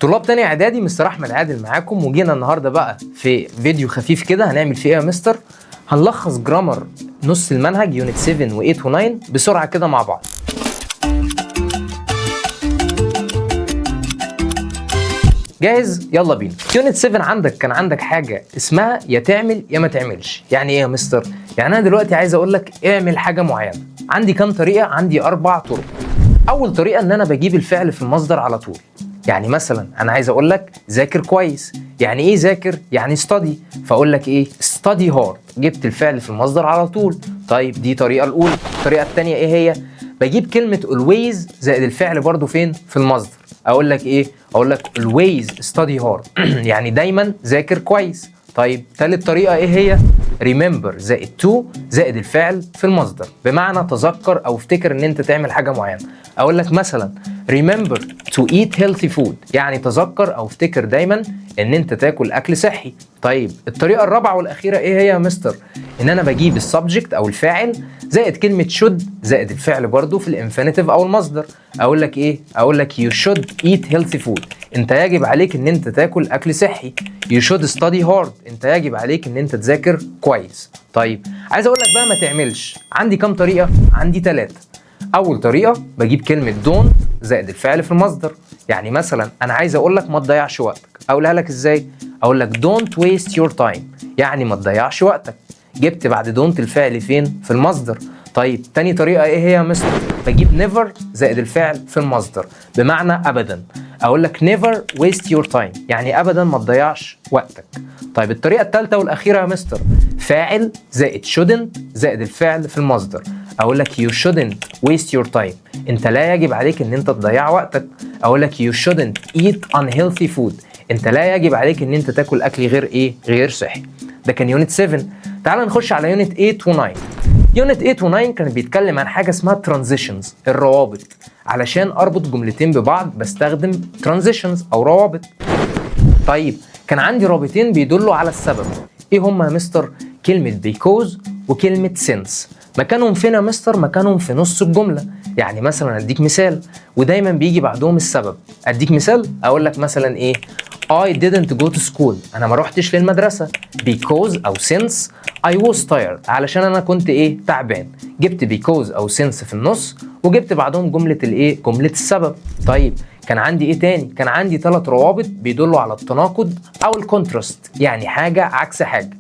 طلاب تاني اعدادي، مستر احمد عادل معاكم، وجينا النهارده بقى في فيديو خفيف كده. هنعمل فيه ايه يا مستر؟ هنلخص جرامر نص المنهج يونت 7 و8 و9 بسرعه كده مع بعض. جاهز؟ يلا بينا. يونت 7 كان عندك حاجه اسمها يا تعمل يا ما تعملش. يعني ايه يا مستر؟ يعني انا دلوقتي عايز اقول لك اعمل حاجه معينه. عندي كام طريقه؟ عندي 4 طرق. اول طريقه ان انا بجيب الفعل في المصدر على طول. يعني مثلا انا عايز اقول لك ذاكر كويس. يعني ايه ذاكر؟ يعني ستادي. فاقول لك ايه؟ ستادي هارد. جبت الفعل في المصدر على طول. طيب دي الطريقه الاولى. الطريقه الثانيه ايه هي؟ بجيب كلمه always زائد الفعل برضو فين؟ في المصدر. اقول لك ايه؟ اقول لك always study hard يعني دايما ذاكر كويس. طيب ثالث طريقه ايه هي؟ remember زائد to زائد الفعل في المصدر، بمعنى تذكر او افتكر ان انت تعمل حاجه معينه. اقول لك مثلا remember to eat healthy food، يعني تذكر او افتكر دايما ان انت تاكل اكل صحي. طيب الطريقه الرابعه والاخيره ايه هي يا مستر؟ ان انا بجيب السبجكت او الفاعل زائد كلمه should زائد الفعل برضو في الانفينيتيف او المصدر. اقول لك ايه؟ اقول لك you should eat healthy food، انت يجب عليك ان انت تاكل اكل صحي. you should study hard، انت يجب عليك ان انت تذاكر كويس. طيب عايز اقول لك بقى ما تعملش. عندي كام طريقه؟ عندي 3. اول طريقه بجيب كلمه don't زائد الفعل في المصدر. يعني مثلا انا عايز اقول لك ما تضيعش وقتك. اقولها لك ازاي؟ اقول لك don't waste your time، يعني ما تضيعش وقتك. جبت بعد don't الفعل فين؟ في المصدر. طيب تاني طريقه ايه هي يا مستر؟ بجيب never زائد الفعل في المصدر، بمعنى ابدا. اقول لك never waste your time، يعني ابدا ما تضيعش وقتك. طيب الطريقه الثالثه والاخيره يا مستر، فاعل زائد shouldn't زائد الفعل في المصدر. اقول لك you shouldn't waste your time، انت لا يجب عليك ان انت تضيع وقتك. اقول لك you shouldn't eat unhealthy food، انت لا يجب عليك ان انت تاكل اكل غير صحي. ده كان يونت 7. تعال نخش على يونت 8 و9. يونت 8 و9 كان بيتكلم عن حاجه اسمها ترانزيشنز، الروابط. علشان اربط جملتين ببعض بستخدم ترانزيشنز او روابط. طيب كان عندي رابطين بيدلوا على السبب. ايه هما يا مستر؟ كلمه because وكلمه since. مكانهم فين يا مستر؟ مكانهم في نص الجمله. يعني مثلا اديك مثال، ودايما بيجي بعدهم السبب. اديك مثال، اقول لك مثلا ايه؟ I didn't go to school، انا ما روحتش للمدرسه because او since I was tired، علشان انا كنت ايه؟ تعبان. جبت because او since في النص، وجبت بعدهم جمله الايه؟ جمله السبب. طيب كان عندي ايه تاني؟ كان عندي 3 روابط بيدلوا على التناقض او الكونتراست، يعني حاجه عكس حاجه.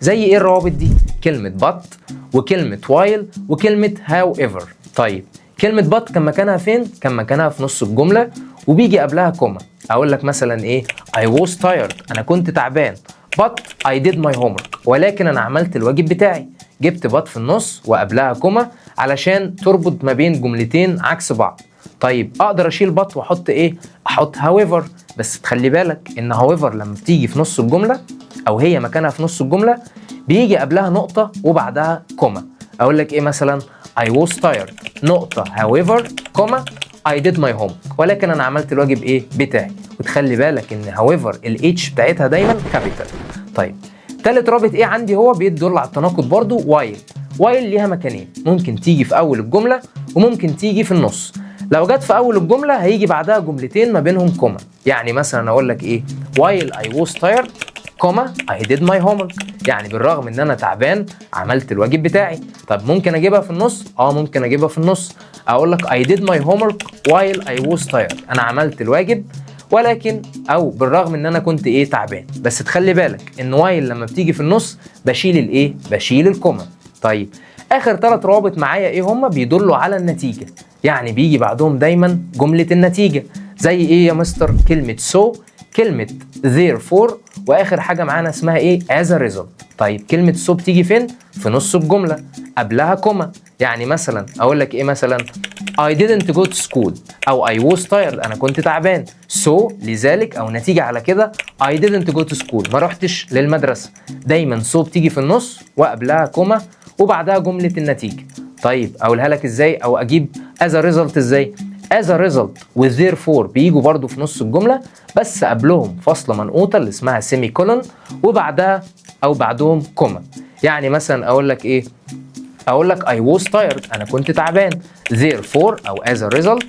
زي ايه الروابط دي؟ كلمه but وكلمه while وكلمه however. طيب كلمه but كان مكانها فين؟ كان مكانها في نص الجمله وبيجي قبلها كوما. اقول لك مثلا ايه؟ I was tired، انا كنت تعبان. but I did my homework، ولكن انا عملت الواجب بتاعي. جبت but في النص وقبلها كوما علشان تربط ما بين جملتين عكس بعض. طيب اقدر اشيل but واحط ايه؟ احط however، بس تخلي بالك ان however لما بتيجي في نص الجمله او هي مكانها في نص الجمله بيجي قبلها نقطه وبعدها كوما. اقول لك ايه مثلا؟ I was tired نقطه however كوما I did my homework، ولكن انا عملت الواجب ايه؟ بتاعي. وتخلي بالك ان however الاتش بتاعتها دايما كابيتال. طيب تالت رابط ايه عندي؟ هو بيدل على التناقض برضو while ليها مكانين، ممكن تيجي في اول الجمله وممكن تيجي في النص. لو جت في اول الجمله هيجي بعدها جملتين ما بينهم كوما. يعني مثلا اقول لك ايه؟ while I was tired كوما I did my homework، يعني بالرغم ان انا تعبان عملت الواجب بتاعي. طب ممكن اجيبها في النص؟ ممكن اجيبها في النص. اقول لك I did my homework while I was tired، انا عملت الواجب ولكن او بالرغم ان انا كنت ايه؟ تعبان. بس تخلي بالك ان while لما بتيجي في النص بشيل الايه؟ بشيل الكوما. طيب اخر 3 روابط معايا ايه هما؟ بيدلوا على النتيجه، يعني بيجي بعدهم دايما جمله النتيجه. زي ايه يا مستر؟ كلمه so، كلمه therefore، واخر حاجه معانا اسمها ايه؟ as a result. طيب كلمه so بتيجي فين؟ في نص الجمله قبلها كوما. يعني مثلا اقول لك ايه مثلا؟ I didn't go to school او I was tired، انا كنت تعبان. so لذلك او نتيجه على كده I didn't go to school، ما رحتش للمدرسه. دايما so بتيجي في النص وقبلها كوما وبعدها جمله النتيجه. طيب اقولها لك ازاي؟ او اجيب as a result ازاي؟ as a result و therefore بيجوا برضو في نص الجمله بس قبلهم فاصله منقوطه اللي اسمها سيمي كولون وبعدها او بعدهم كوما. يعني مثلا اقول لك ايه؟ اقول لك I was tired، انا كنت تعبان. therefore او as a result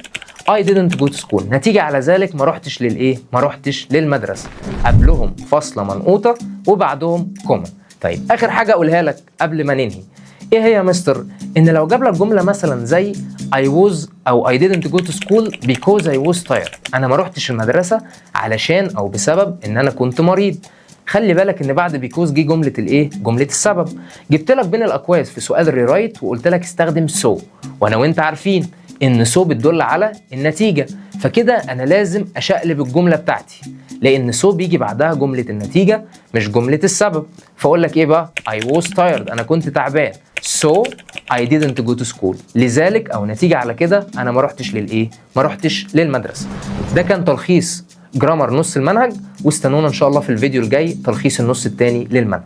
I didn't go to school. نتيجة على ذلك ما رحتش للايه؟ ما رحتش للمدرسة. قبلهم فاصلة منقوطة وبعدهم كوما. طيب اخر حاجة اقولها لك قبل ما ننهي، ايه هي يا مستر؟ ان لو جاب لك جملة مثلا زي I was او I didn't go to school because I was tired. انا ما رحتش المدرسة علشان او بسبب ان انا كنت مريض. خلي بالك ان بعد بيكوز جه جمله الايه؟ جمله السبب. جبت لك بين الاقواس في سؤال الريرايت وقلت لك استخدم سو، وانا وانت عارفين ان سو بتدل على النتيجه، فكده انا لازم اشقلب الجمله بتاعتي، لان سو بيجي بعدها جمله النتيجه مش جمله السبب. فاقول لك ايه بقى؟ I was tired، انا كنت تعبان. So I didn't go to school، لذلك او نتيجه على كده انا ما رحتش للايه؟ ما رحتش للمدرسه. ده كان تلخيص جرامر نص المنهج، واستنونا ان شاء الله في الفيديو الجاي تلخيص النص الثاني للمنهج.